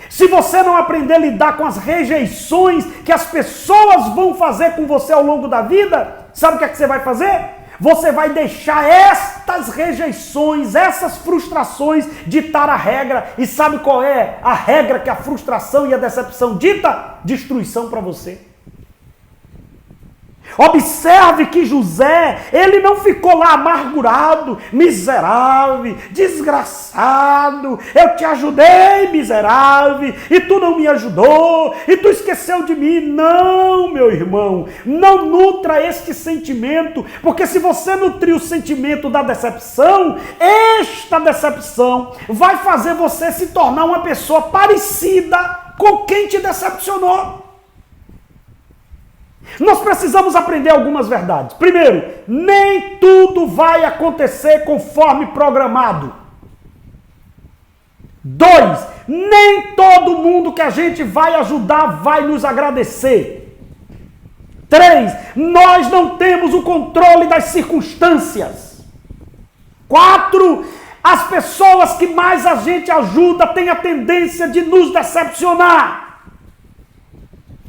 A: se você não aprender a lidar com as rejeições que as pessoas vão fazer com você ao longo da vida, sabe o que é que você vai fazer? Você vai deixar estas rejeições, essas frustrações ditar a regra. E sabe qual é a regra que a frustração e a decepção dita? Destruição para você. Observe que José, ele não ficou lá amargurado, miserável, desgraçado. Eu te ajudei, miserável, e tu não me ajudou, e tu esqueceu de mim. Não, meu irmão, não nutra este sentimento, porque se você nutrir o sentimento da decepção, esta decepção vai fazer você se tornar uma pessoa parecida com quem te decepcionou. Nós precisamos aprender algumas verdades. Primeiro, nem tudo vai acontecer conforme programado. 2, nem todo mundo que a gente vai ajudar vai nos agradecer. 3, nós não temos o controle das circunstâncias. 4, as pessoas que mais a gente ajuda têm a tendência de nos decepcionar.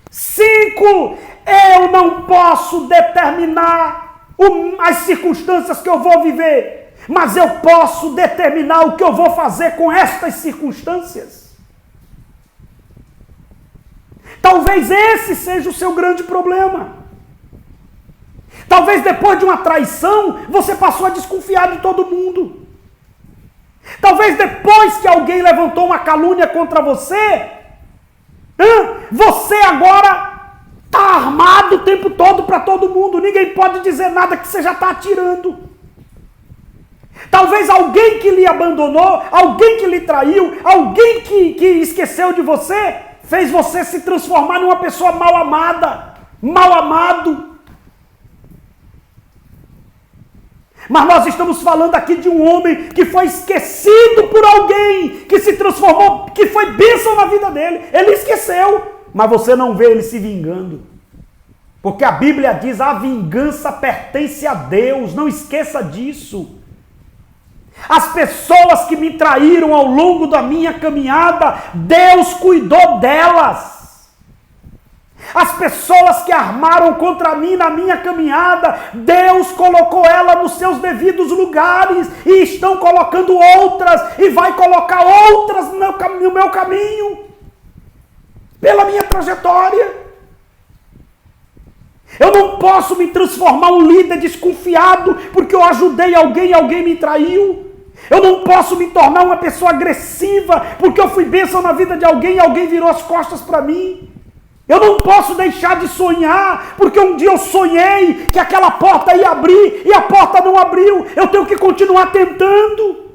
A: 5, eu não posso determinar as circunstâncias que eu vou viver, mas eu posso determinar o que eu vou fazer com estas circunstâncias. Talvez esse seja o seu grande problema. Talvez depois de uma traição, você passou a desconfiar de todo mundo. Talvez depois que alguém levantou uma calúnia contra você, você agora está armado o tempo todo para todo mundo. Ninguém pode dizer nada que você já está atirando. Talvez alguém que lhe abandonou, alguém que lhe traiu, alguém que esqueceu de você, fez você se transformar numa pessoa mal amada, mal amado. Mas nós estamos falando aqui de um homem que foi esquecido por alguém, que se transformou, que foi bênção na vida dele. Ele esqueceu, mas você não vê ele se vingando. Porque a Bíblia diz, a vingança pertence a Deus, não esqueça disso. As pessoas que me traíram ao longo da minha caminhada, Deus cuidou delas. As pessoas que armaram contra mim na minha caminhada, Deus colocou ela nos seus devidos lugares e estão colocando outras e vai colocar outras no meu caminho, pela minha trajetória. Eu não posso me transformar um líder desconfiado porque eu ajudei alguém e alguém me traiu. Eu não posso me tornar uma pessoa agressiva porque eu fui bênção na vida de alguém e alguém virou as costas para mim. Eu não posso deixar de sonhar, porque um dia eu sonhei que aquela porta ia abrir e a porta não abriu. Eu tenho que continuar tentando.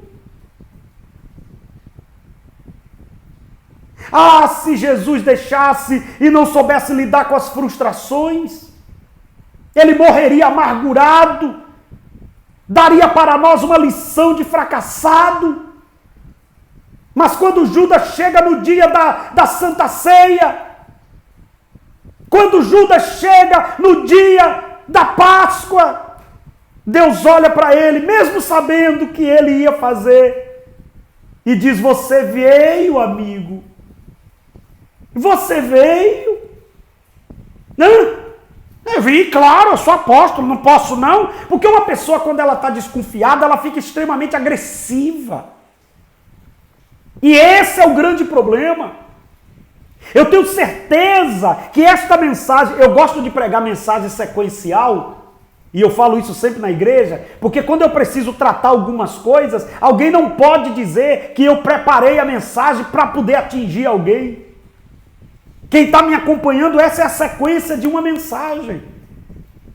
A: Ah, se Jesus deixasse e não soubesse lidar com as frustrações, ele morreria amargurado, daria para nós uma lição de fracassado. Mas quando Judas chega no dia da Santa Ceia, quando Judas chega no dia da Páscoa, Deus olha para ele, mesmo sabendo o que ele ia fazer, e diz: você veio, amigo. Você veio. Eu vi, claro, eu sou apóstolo, não posso não. Porque uma pessoa, quando ela está desconfiada, ela fica extremamente agressiva. E esse é o grande problema. Eu tenho certeza que esta mensagem, eu gosto de pregar mensagem sequencial, e eu falo isso sempre na igreja, porque quando eu preciso tratar algumas coisas, alguém não pode dizer que eu preparei a mensagem para poder atingir alguém. Quem está me acompanhando, essa é a sequência de uma mensagem.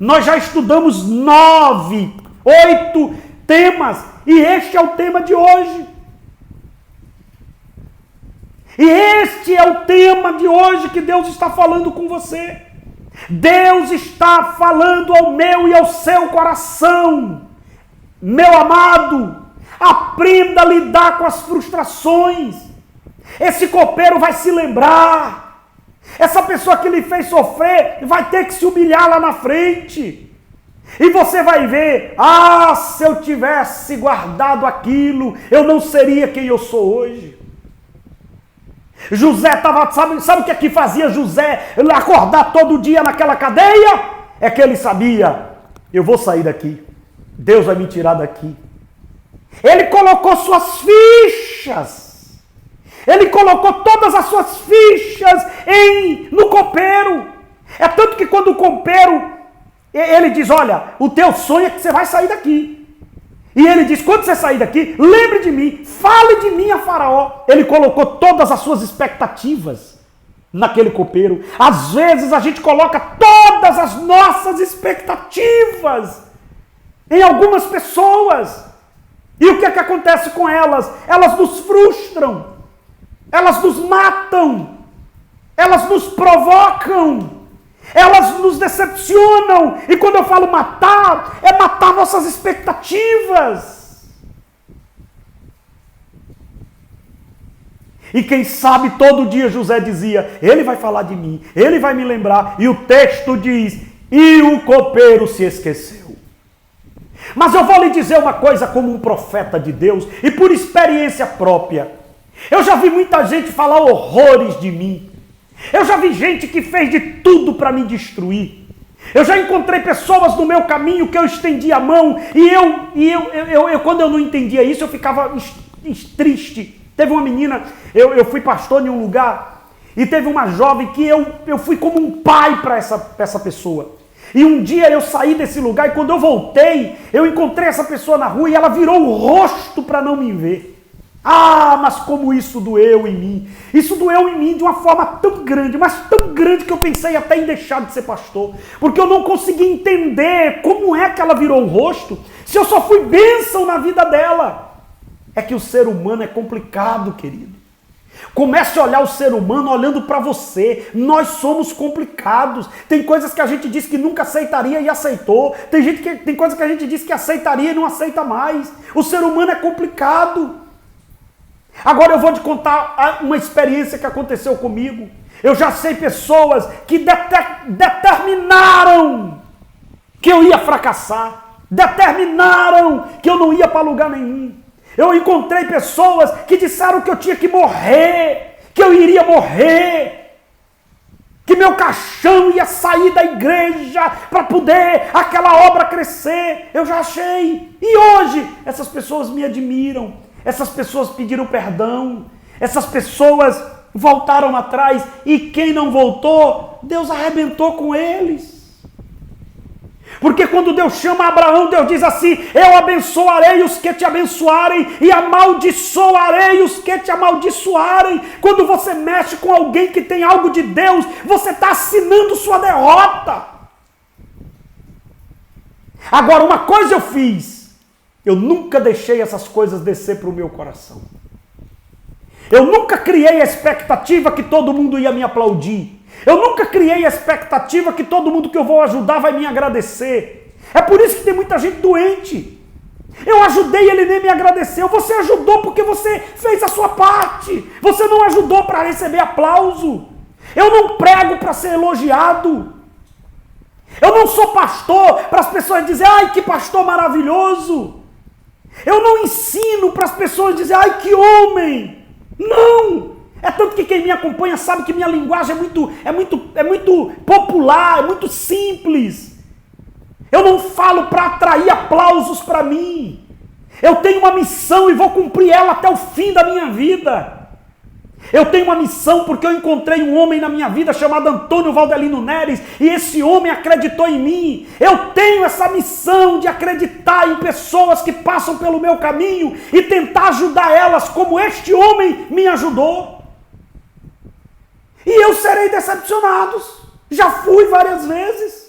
A: Nós já estudamos 9, 8 temas, e este é o tema de hoje. E este é o tema de hoje que Deus está falando com você. Deus está falando ao meu e ao seu coração. Meu amado, aprenda a lidar com as frustrações. Esse copeiro vai se lembrar. Essa pessoa que lhe fez sofrer vai ter que se humilhar lá na frente. E você vai ver: se eu tivesse guardado aquilo, eu não seria quem eu sou hoje. José estava, sabe o que fazia José acordar todo dia naquela cadeia? É que ele sabia: eu vou sair daqui, Deus vai me tirar daqui. Ele colocou suas fichas. Ele colocou todas as suas fichas no copeiro. É tanto que quando o copeiro, ele diz: olha, o teu sonho é que você vai sair daqui. E ele diz: quando você sair daqui, lembre de mim, fale de mim a Faraó. Ele colocou todas as suas expectativas naquele copeiro. Às vezes a gente coloca todas as nossas expectativas em algumas pessoas. E o que é que acontece com elas? Elas nos frustram. Elas nos matam, elas nos provocam, elas nos decepcionam. E quando eu falo matar, é matar nossas expectativas. E quem sabe todo dia José dizia: ele vai falar de mim, ele vai me lembrar. E o texto diz: e o copeiro se esqueceu. Mas eu vou lhe dizer uma coisa como um profeta de Deus e por experiência própria. Eu já vi muita gente falar horrores de mim. Eu já vi gente que fez de tudo para me destruir. Eu já encontrei pessoas no meu caminho que eu estendi a mão e eu quando eu não entendia isso, eu ficava triste. Teve uma menina, eu fui pastor em um lugar e teve uma jovem que eu fui como um pai para essa pessoa. E um dia eu saí desse lugar e quando eu voltei, eu encontrei essa pessoa na rua e ela virou o rosto para não me ver. Mas como isso doeu em mim. Isso doeu em mim de uma forma tão grande, mas tão grande que eu pensei até em deixar de ser pastor. Porque eu não consegui entender como é que ela virou o rosto, se eu só fui bênção na vida dela. É que o ser humano é complicado, querido. Comece a olhar o ser humano olhando para você. Nós somos complicados. Tem coisas que a gente disse que nunca aceitaria e aceitou. Tem coisas que a gente disse que aceitaria e não aceita mais. O ser humano é complicado. Agora eu vou te contar uma experiência que aconteceu comigo. Eu já sei pessoas que determinaram que eu ia fracassar. Determinaram que eu não ia para lugar nenhum. Eu encontrei pessoas que disseram que eu tinha que morrer, que eu iria morrer, que meu caixão ia sair da igreja para poder aquela obra crescer. Eu já achei. E hoje essas pessoas me admiram. Essas pessoas pediram perdão, essas pessoas voltaram atrás e quem não voltou, Deus arrebentou com eles. Porque quando Deus chama Abraão, Deus diz assim: eu abençoarei os que te abençoarem e amaldiçoarei os que te amaldiçoarem. Quando você mexe com alguém que tem algo de Deus, você está assinando sua derrota. Agora, uma coisa eu fiz. Eu nunca deixei essas coisas descer para o meu coração. Eu nunca criei a expectativa que todo mundo ia me aplaudir. Eu nunca criei a expectativa que todo mundo que eu vou ajudar vai me agradecer. É por isso que tem muita gente doente. Eu ajudei, ele nem me agradeceu. Você ajudou porque você fez a sua parte. Você não ajudou para receber aplauso. Eu não prego para ser elogiado. Eu não sou pastor para as pessoas dizerem, ai, que pastor maravilhoso. Eu não ensino para as pessoas dizerem, ai, que homem. Não. É tanto que quem me acompanha sabe que minha linguagem é muito popular, é muito simples. Eu não falo para atrair aplausos para mim. Eu tenho uma missão e vou cumprir ela até o fim da minha vida. Eu tenho uma missão porque eu encontrei um homem na minha vida chamado Antônio Valdelino Neres e esse homem acreditou em mim. Eu tenho essa missão de acreditar em pessoas que passam pelo meu caminho e tentar ajudar elas como este homem me ajudou. E eu serei decepcionado. Já fui várias vezes.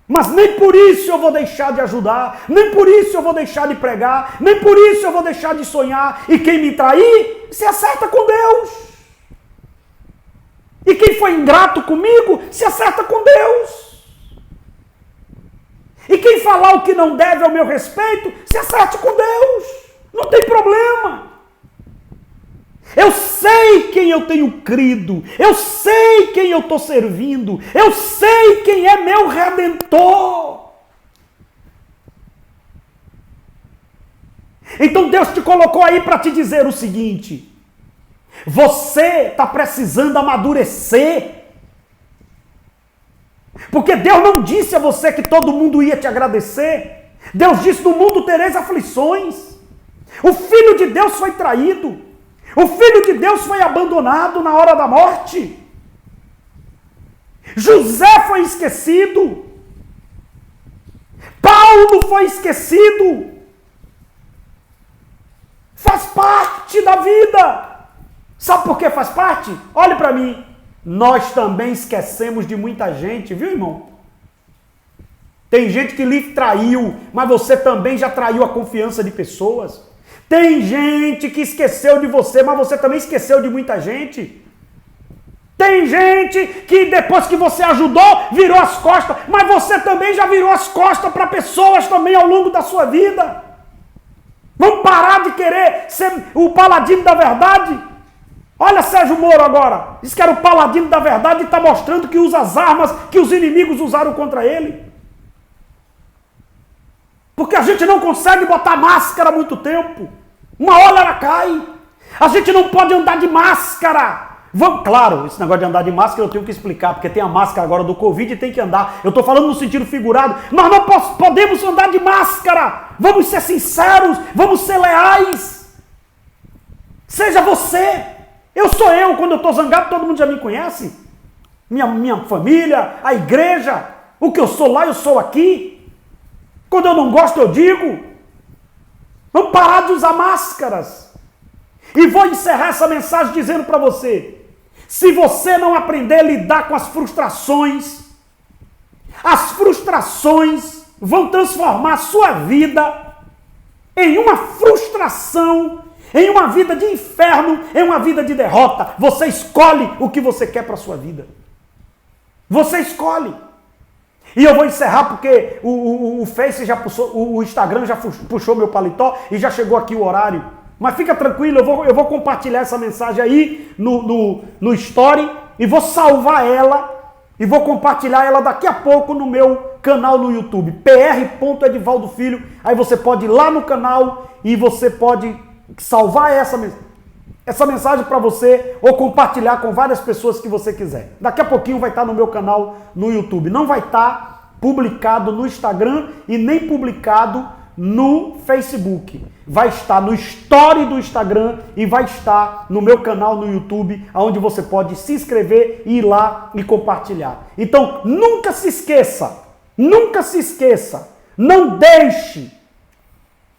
A: Mas nem por isso eu vou deixar de ajudar, nem por isso eu vou deixar de pregar, nem por isso eu vou deixar de sonhar. E quem me trair, se acerta com Deus. E quem foi ingrato comigo, se acerta com Deus. E quem falar o que não deve ao meu respeito, se acerte com Deus. Não tem problema. Eu sei quem eu tenho crido, eu sei quem eu estou servindo, eu sei quem é meu Redentor. Então Deus te colocou aí para te dizer o seguinte: você está precisando amadurecer, porque Deus não disse a você que todo mundo ia te agradecer. Deus disse, no mundo tereis aflições. O Filho de Deus foi traído. O Filho de Deus foi abandonado na hora da morte. José foi esquecido. Paulo foi esquecido. Faz parte da vida. Sabe por que faz parte? Olhe para mim. Nós também esquecemos de muita gente, viu, irmão? Tem gente que lhe traiu, mas você também já traiu a confiança de pessoas. Tem gente que esqueceu de você, mas você também esqueceu de muita gente. Tem gente que depois que você ajudou, virou as costas, mas você também já virou as costas para pessoas também ao longo da sua vida. Vamos parar de querer ser o paladino da verdade? Olha Sérgio Moro agora, diz que era o paladino da verdade e está mostrando que usa as armas que os inimigos usaram contra ele. Porque a gente não consegue botar máscara há muito tempo. Uma hora ela cai. A gente não pode andar de máscara. Claro, esse negócio de andar de máscara eu tenho que explicar, porque tem a máscara agora do Covid e tem que andar. Eu estou falando no sentido figurado. Nós não podemos andar de máscara. Vamos ser sinceros, vamos ser leais. Seja você. Eu sou eu, quando eu estou zangado, todo mundo já me conhece. Minha família, a igreja, o que eu sou lá, eu sou aqui. Quando eu não gosto, eu digo. Vamos parar de usar máscaras. E vou encerrar essa mensagem dizendo para você, se você não aprender a lidar com as frustrações vão transformar a sua vida em uma frustração, em uma vida de inferno, em uma vida de derrota. Você escolhe o que você quer para a sua vida. Você escolhe. E eu vou encerrar porque o Face já puxou, o Instagram já puxou meu paletó e já chegou aqui o horário. Mas fica tranquilo, eu vou compartilhar essa mensagem aí no Story e vou salvar ela e vou compartilhar ela daqui a pouco no meu canal no YouTube, pr.edivaldo Filho. Aí você pode ir lá no canal e você pode salvar essa mensagem para você ou compartilhar com várias pessoas que você quiser. Daqui a pouquinho vai estar no meu canal no YouTube. Não vai estar publicado no Instagram e nem publicado no Facebook. Vai estar no Story do Instagram e vai estar no meu canal no YouTube, onde você pode se inscrever e ir lá e compartilhar. Então, nunca se esqueça, não deixe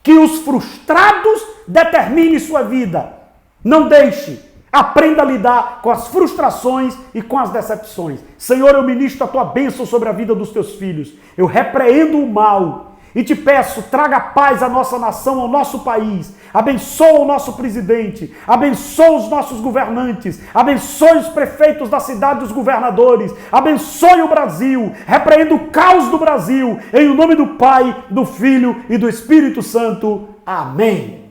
A: que os frustrados determinem sua vida. Não deixe. Aprenda a lidar com as frustrações e com as decepções. Senhor, eu ministro a tua bênção sobre a vida dos teus filhos. Eu repreendo o mal e te peço, traga paz à nossa nação, ao nosso país. Abençoa o nosso presidente, abençoa os nossos governantes, abençoe os prefeitos da cidade, os governadores, abençoe o Brasil, repreenda o caos do Brasil, em nome do Pai, do Filho e do Espírito Santo. Amém.